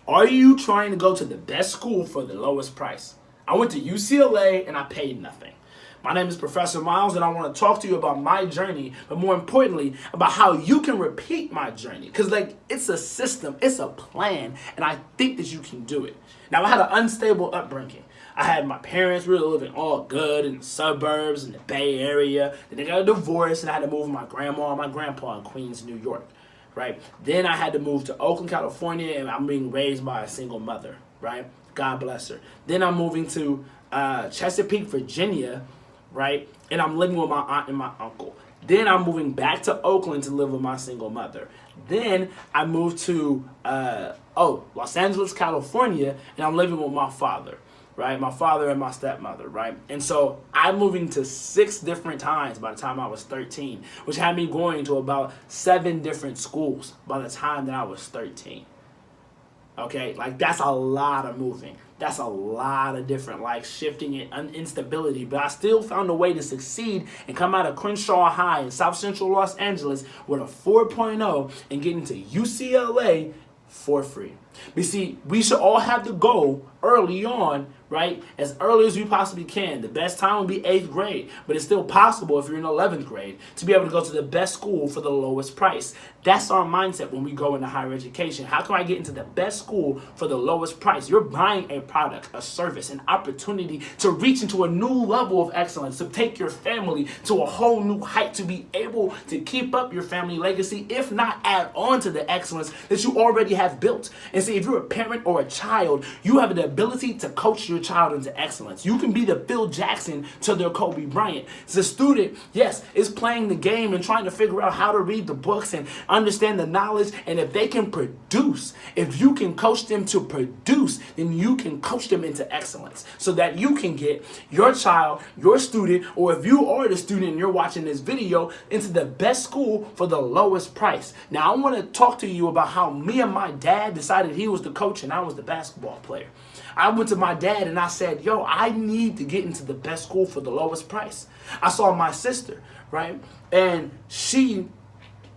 Are you trying to go to the best school for the lowest price? I went to UCLA and I paid nothing. My name is Professor Miles, and I want to talk to you about my journey, but more importantly, about how you can repeat my journey. Because, it's a system, it's a plan, and I think that you can do it. Now, I had an unstable upbringing. I had my parents really living all good in the suburbs, in the Bay Area. Then they got a divorce, and I had to move with my grandma and my grandpa in Queens, New York. Right? Then I had to move to Oakland, California, and I'm being raised by a single mother. Right? God bless her. Then I'm moving to Chesapeake, Virginia. Right? And I'm living with my aunt and my uncle. Then I'm moving back to Oakland to live with my single mother. Then I moved to Los Angeles, California, and I'm living with my father. Right? My father and my stepmother, right? And so I'm moving to 6 different times by the time I was 13, which had me going to about 7 different schools by the time that I was 13. Okay? That's a lot of moving. That's a lot of different shifting and instability. But I still found a way to succeed and come out of Crenshaw High in South Central Los Angeles with a 4.0 and get into UCLA for free. But see, we should all have the goal early on, right? As early as we possibly can. The best time would be 8th grade, but it's still possible if you're in 11th grade to be able to go to the best school for the lowest price. That's our mindset when we go into higher education. How can I get into the best school for the lowest price? You're buying a product, a service, an opportunity to reach into a new level of excellence, to take your family to a whole new height, to be able to keep up your family legacy, if not add on to the excellence that you already have built. And see, if you're a parent or a child, you have the ability to coach your child into excellence. You can be the Phil Jackson to their Kobe Bryant. The student, yes, is playing the game and trying to figure out how to read the books and understand the knowledge. And if they can produce, if you can coach them to produce, then you can coach them into excellence so that you can get your child, your student, or if you are the student and you're watching this video, into the best school for the lowest price. Now, I want to talk to you about how me and my dad decided he was the coach and I was the basketball player. I went to my dad and I said, yo, I need to get into the best school for the lowest price. I saw my sister, right? And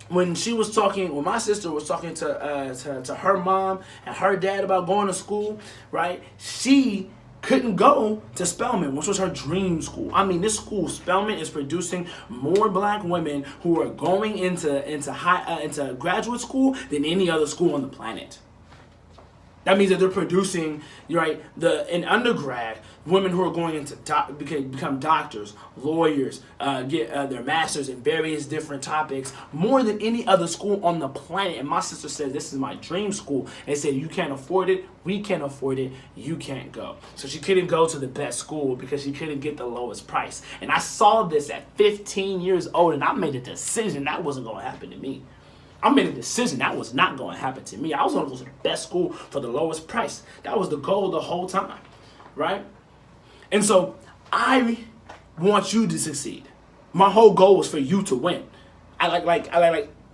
when my sister was talking to her mom and her dad about going to school, right? She couldn't go to Spelman, which was her dream school. I mean, this school, Spelman, is producing more black women who are going into graduate school than any other school on the planet. That means that they're producing, right, in undergrad, women who are going into become doctors, lawyers, get their masters in various different topics, more than any other school on the planet. And my sister said, this is my dream school. And they said, you can't afford it, we can't afford it, you can't go. So she couldn't go to the best school because she couldn't get the lowest price. And I saw this at 15 years old, and I made a decision that wasn't going to happen to me. I made a decision that was not going to happen to me. I was going to go to the best school for the lowest price. That was the goal the whole time, right? And so I want you to succeed. My whole goal was for you to win.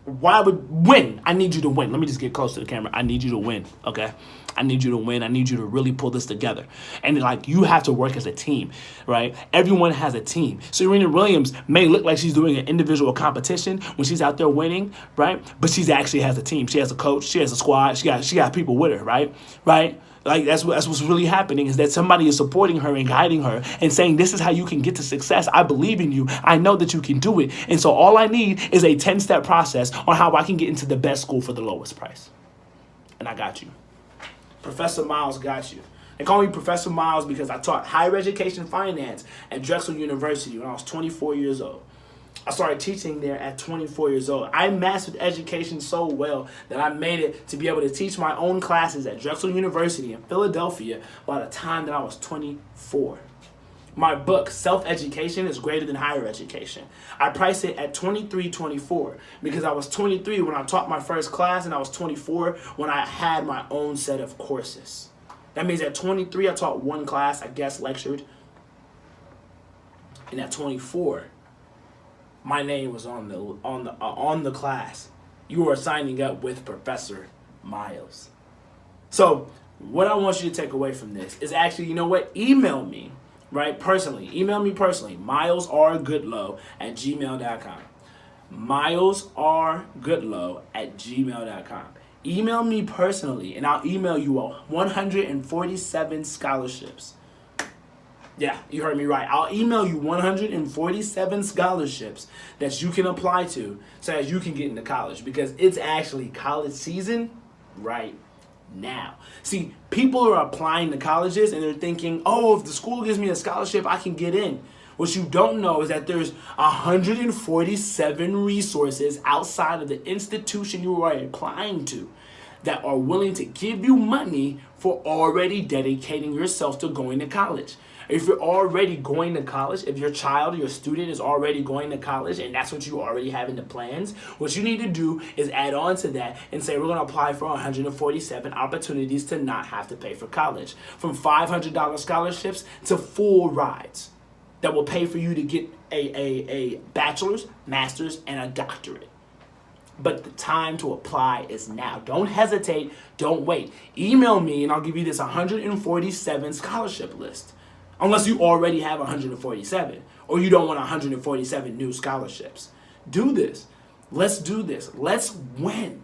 Why would win? I need you to win. Let me just get close to the camera. I need you to win, okay? I need you to win. I need you to really pull this together. And you have to work as a team, right? Everyone has a team. Serena Williams may look like she's doing an individual competition when she's out there winning, right? But she actually has a team. She has a coach. She has a squad. She got people with her, right? That's what's really happening, is that somebody is supporting her and guiding her and saying, this is how you can get to success. I believe in you. I know that you can do it. And so all I need is a 10-step process on how I can get into the best school for the lowest price. And I got you. Professor Miles got you. They call me Professor Miles because I taught higher education finance at Drexel University when I was 24 years old. I started teaching there at 24 years old. I mastered education so well that I made it to be able to teach my own classes at Drexel University in Philadelphia by the time that I was 24. My book, Self-Education is Greater Than Higher Education. I priced it at $23.24 because I was 23 when I taught my first class and I was 24 when I had my own set of courses. That means at 23 I taught one class, I guest lectured. And at 24, my name was on the class. You are signing up with Professor Miles. So what I want you to take away from this is actually, you know what? Email me. Right? Personally. Email me personally. MilesRGoodloe at gmail.com. MilesRGoodloe at gmail.com. Email me personally, and I'll email you 147 scholarships. Yeah, you heard me right. I'll email you 147 scholarships that you can apply to so that you can get into college, because it's actually college season right now. See, people are applying to colleges and they're thinking, oh, if the school gives me a scholarship, I can get in. What you don't know is that there's 147 resources outside of the institution you are applying to that are willing to give you money for already dedicating yourself to going to college. If you're already going to college, if your child or your student is already going to college and that's what you already have in the plans, what you need to do is add on to that and say, we're going to apply for 147 opportunities to not have to pay for college. From $500 scholarships to full rides that will pay for you to get a bachelor's, master's, and a doctorate. But the time to apply is now. Don't hesitate. Don't wait. Email me and I'll give you this 147 scholarship list. Unless you already have 147 or you don't want 147 new scholarships. Do this. Let's do this. Let's win.